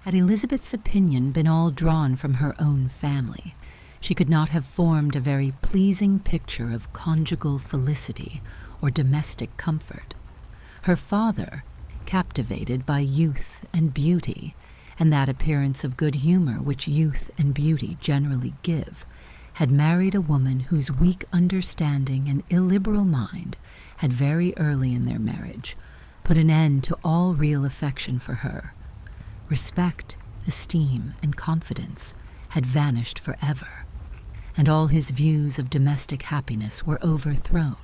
Had Elizabeth's opinion been all drawn from her own family, she could not have formed a very pleasing picture of conjugal felicity or domestic comfort. Her father, captivated by youth and beauty, and that appearance of good humor which youth and beauty generally give, had married a woman whose weak understanding and illiberal mind had very early in their marriage put an end to all real affection for her. Respect, esteem, and confidence had vanished forever, and all his views of domestic happiness were overthrown.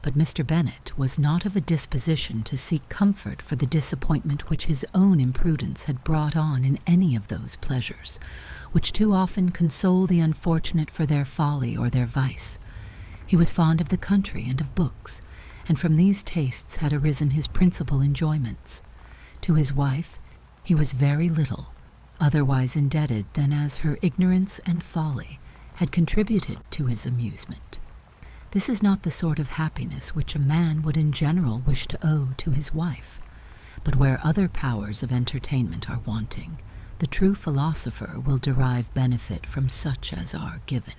But Mr. Bennet was not of a disposition to seek comfort for the disappointment which his own imprudence had brought on in any of those pleasures, which too often console the unfortunate for their folly or their vice. He was fond of the country and of books, and from these tastes had arisen his principal enjoyments. To his wife he was very little otherwise indebted than as her ignorance and folly had contributed to his amusement. This is not the sort of happiness which a man would in general wish to owe to his wife, but where other powers of entertainment are wanting, the true philosopher will derive benefit from such as are given.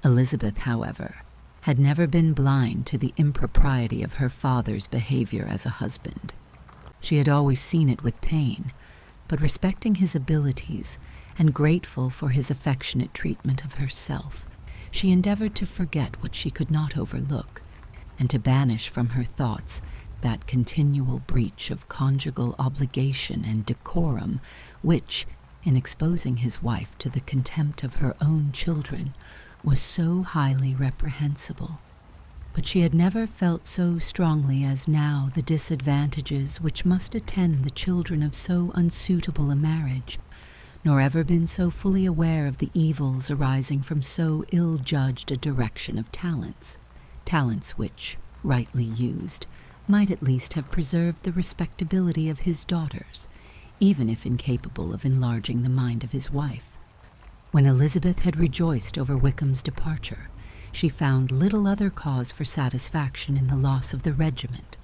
Elizabeth, however, had never been blind to the impropriety of her father's behavior as a husband. She had always seen it with pain, but respecting his abilities and grateful for his affectionate treatment of herself, she endeavored to forget what she could not overlook, and to banish from her thoughts that continual breach of conjugal obligation and decorum which, in exposing his wife to the contempt of her own children, was so highly reprehensible. But she had never felt so strongly as now the disadvantages which must attend the children of so unsuitable a marriage, nor ever been so fully aware of the evils arising from so ill-judged a direction of talents which, rightly used, might at least have preserved the respectability of his daughters, even if incapable of enlarging the mind of his wife. When Elizabeth had rejoiced over Wickham's departure, she found little other cause for satisfaction in the loss of the regiment.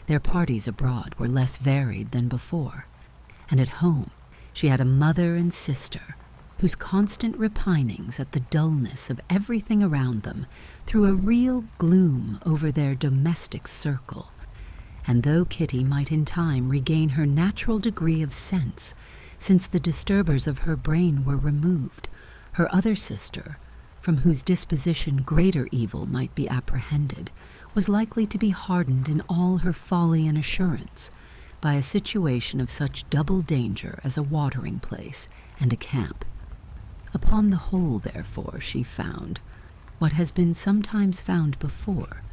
Their parties abroad were less varied than before, and at home she had a mother and sister whose constant repinings at the dullness of everything around them threw a real gloom over their domestic circle. And though Kitty might in time regain her natural degree of sense, since the disturbers of her brain were removed, her other sister, from whose disposition greater evil might be apprehended, was likely to be hardened in all her folly and assurance by a situation of such double danger as a watering place and a camp. Upon the whole, therefore, she found, what has been sometimes found before,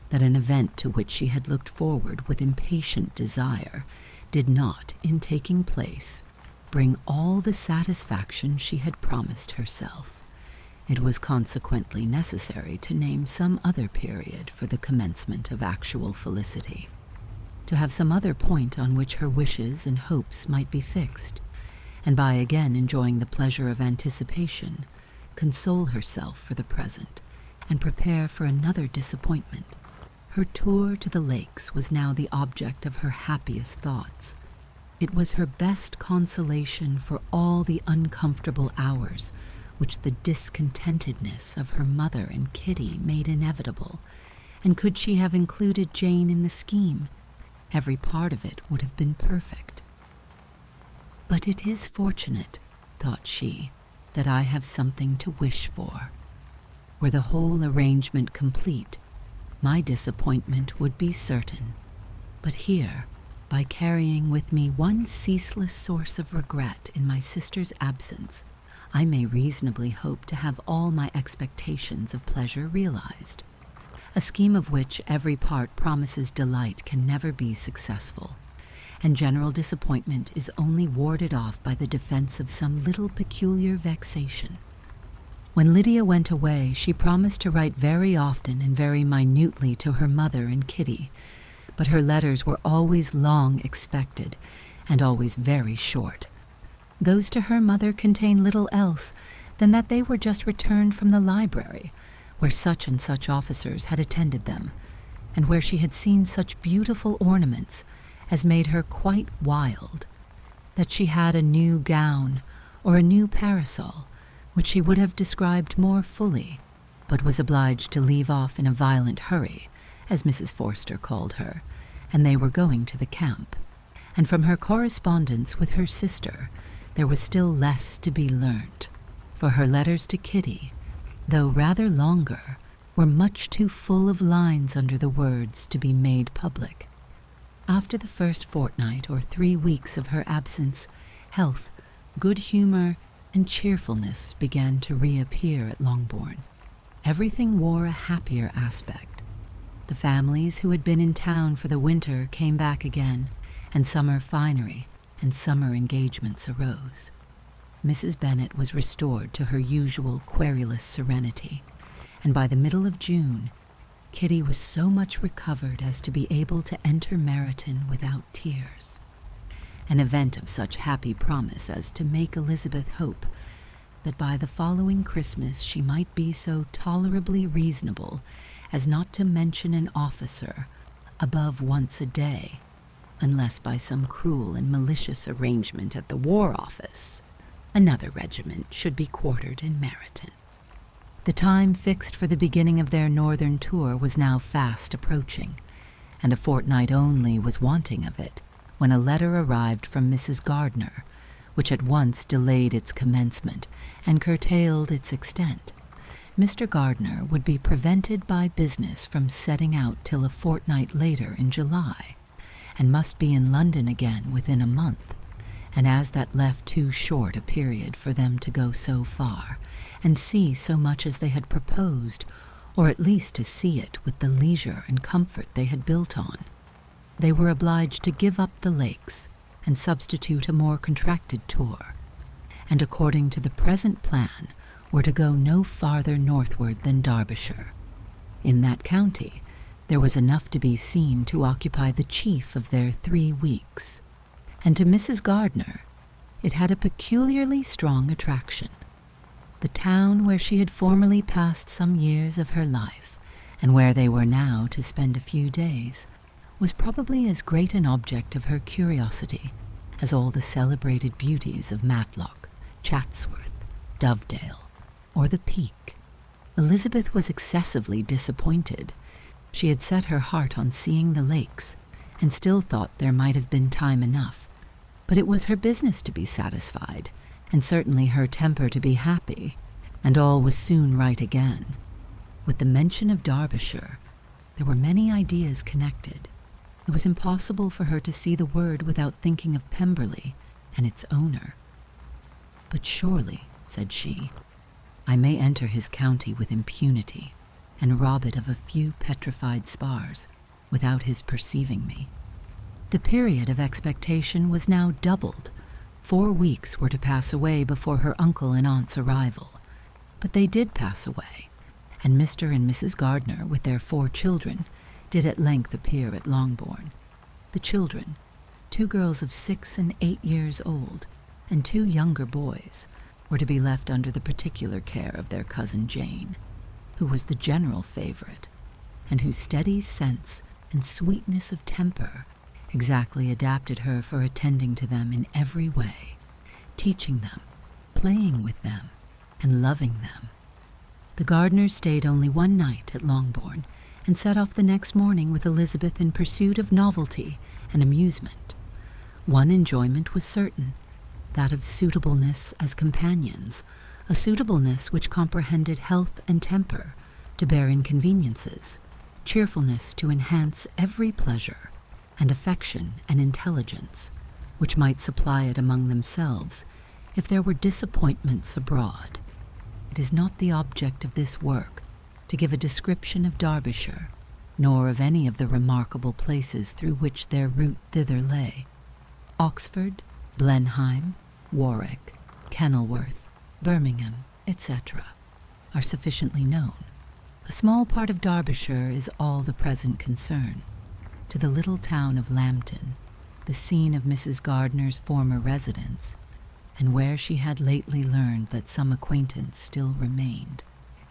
that an event to which she had looked forward with impatient desire did not, in taking place, bring all the satisfaction she had promised herself. It was consequently necessary to name some other period for the commencement of actual felicity, to have some other point on which her wishes and hopes might be fixed, and by again enjoying the pleasure of anticipation, console herself for the present, and prepare for another disappointment. Her tour to the lakes was now the object of her happiest thoughts. It was her best consolation for all the uncomfortable hours which the discontentedness of her mother and Kitty made inevitable, and could she have included Jane in the scheme, every part of it would have been perfect. But it is fortunate, thought she, that I have something to wish for. Were the whole arrangement complete, my disappointment would be certain. But here, by carrying with me one ceaseless source of regret in my sister's absence, I may reasonably hope to have all my expectations of pleasure realized. A scheme of which every part promises delight can never be successful, and general disappointment is only warded off by the defense of some little peculiar vexation. When Lydia went away, she promised to write very often and very minutely to her mother and Kitty, but her letters were always long expected, and always very short. Those to her mother contained little else than that they were just returned from the library, where such and such officers had attended them, and where she had seen such beautiful ornaments as made her quite wild. that she had a new gown or a new parasol, which she would have described more fully, but was obliged to leave off in a violent hurry, as Mrs. Forster called her, and they were going to the camp. And from her correspondence with her sister, there was still less to be learnt, for her letters to Kitty, though rather longer, were much too full of lines under the words to be made public. After the first fortnight or 3 weeks of her absence, health, good humour, and cheerfulness began to reappear at Longbourn. Everything wore a happier aspect. The families who had been in town for the winter came back again, and summer finery and summer engagements arose. Mrs. Bennet was restored to her usual querulous serenity, and by the middle of June, Kitty was so much recovered as to be able to enter Meryton without tears, an event of such happy promise as to make Elizabeth hope that by the following Christmas she might be so tolerably reasonable as not to mention an officer above once a day, unless by some cruel and malicious arrangement at the War Office, another regiment should be quartered in Meryton. The time fixed for the beginning of their northern tour was now fast approaching, and a fortnight only was wanting of it, when a letter arrived from Mrs. Gardiner, which at once delayed its commencement and curtailed its extent. Mr. Gardiner would be prevented by business from setting out till a fortnight later in July, and must be in London again within a month, and as that left too short a period for them to go so far, and see so much as they had proposed, or at least to see it with the leisure and comfort they had built on, they were obliged to give up the lakes and substitute a more contracted tour, and according to the present plan were to go no farther northward than Derbyshire. In that county there was enough to be seen to occupy the chief of their 3 weeks, and to Mrs. Gardiner it had a peculiarly strong attraction. The town where she had formerly passed some years of her life, and where they were now to spend a few days, was probably as great an object of her curiosity as all the celebrated beauties of Matlock, Chatsworth, Dovedale, or the Peak. Elizabeth was excessively disappointed. She had set her heart on seeing the lakes, and still thought there might have been time enough, but it was her business to be satisfied, and certainly her temper to be happy, and all was soon right again. With the mention of Derbyshire, there were many ideas connected. It was impossible for her to see the word without thinking of Pemberley and its owner. "But surely," said she, "I may enter his county with impunity, and rob it of a few petrified spars, without his perceiving me." The period of expectation was now doubled. 4 weeks were to pass away before her uncle and aunt's arrival, but they did pass away, and Mr. and Mrs. Gardiner, with their 4 children, did at length appear at Longbourn. The children, 2 girls of 6 and 8 years old, and 2 younger boys, were to be left under the particular care of their cousin Jane, who was the general favourite, and whose steady sense and sweetness of temper exactly adapted her for attending to them in every way, teaching them, playing with them, and loving them. The Gardiners stayed only 1 night at Longbourn, and set off the next morning with Elizabeth in pursuit of novelty and amusement. One enjoyment was certain, that of suitableness as companions, a suitableness which comprehended health and temper to bear inconveniences, cheerfulness to enhance every pleasure, and affection and intelligence, which might supply it among themselves if there were disappointments abroad. It is not the object of this work to give a description of Derbyshire, nor of any of the remarkable places through which their route thither lay. Oxford, Blenheim, Warwick, Kenilworth, Birmingham, etc., are sufficiently known. A small part of Derbyshire is all the present concern. To the little town of Lambton, the scene of Mrs. Gardiner's former residence, and where she had lately learned that some acquaintance still remained,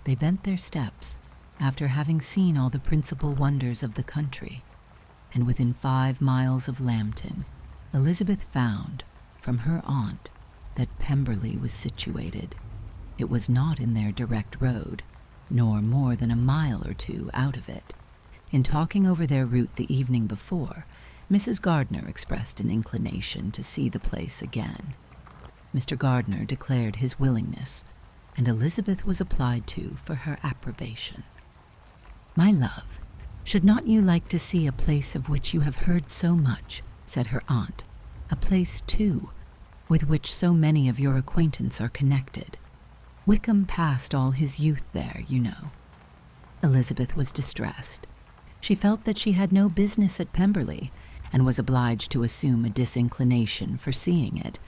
they bent their steps, after having seen all the principal wonders of the country, and within 5 miles of Lambton, Elizabeth found, from her aunt that Pemberley was situated. It was not in their direct road, nor more than a mile or two out of it. In talking over their route the evening before, Mrs. Gardner expressed an inclination to see the place again. Mr. Gardner declared his willingness, and Elizabeth was applied to for her approbation. "My love, should not you like to see a place of which you have heard so much?" said her aunt. "A place, too, with which so many of your acquaintance are connected. Wickham passed all his youth there, you know." Elizabeth was distressed. She felt that she had no business at Pemberley, and was obliged to assume a disinclination for seeing it.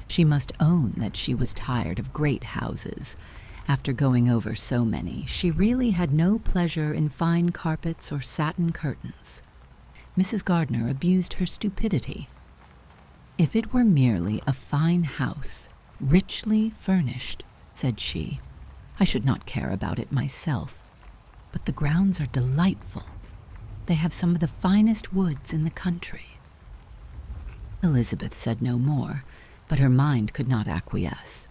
She must own that she was tired of great houses. After going over so many, she really had no pleasure in fine carpets or satin curtains. Mrs. Gardner abused her stupidity. "If it were merely a fine house, richly furnished," said she, "I should not care about it myself. But the grounds are delightful. They have some of the finest woods in the country." Elizabeth said no more, but her mind could not acquiesce.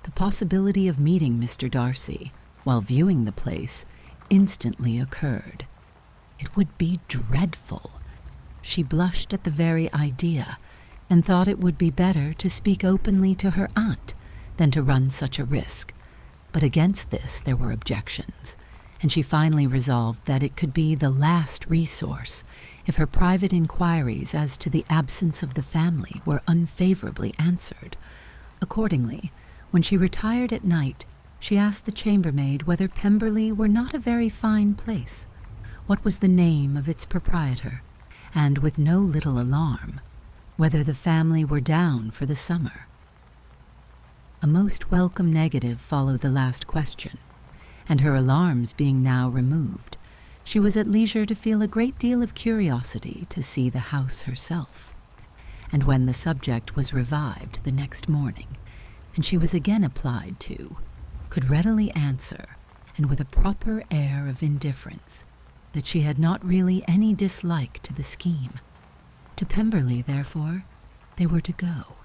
The possibility of meeting Mr. Darcy, while viewing the place, instantly occurred. It would be dreadful. She blushed at the very idea, and thought it would be better to speak openly to her aunt than to run such a risk. But against this there were objections, and she finally resolved that it could be the last resource if her private inquiries as to the absence of the family were unfavorably answered. Accordingly, when she retired at night, she asked the chambermaid whether Pemberley were not a very fine place, what was the name of its proprietor, and, with no little alarm, whether the family were down for the summer. A most welcome negative followed the last question, and her alarms being now removed, she was at leisure to feel a great deal of curiosity to see the house herself. And when the subject was revived the next morning, and she was again applied to, could readily answer, and with a proper air of indifference, that she had not really any dislike to the scheme. To Pemberley, therefore, they were to go.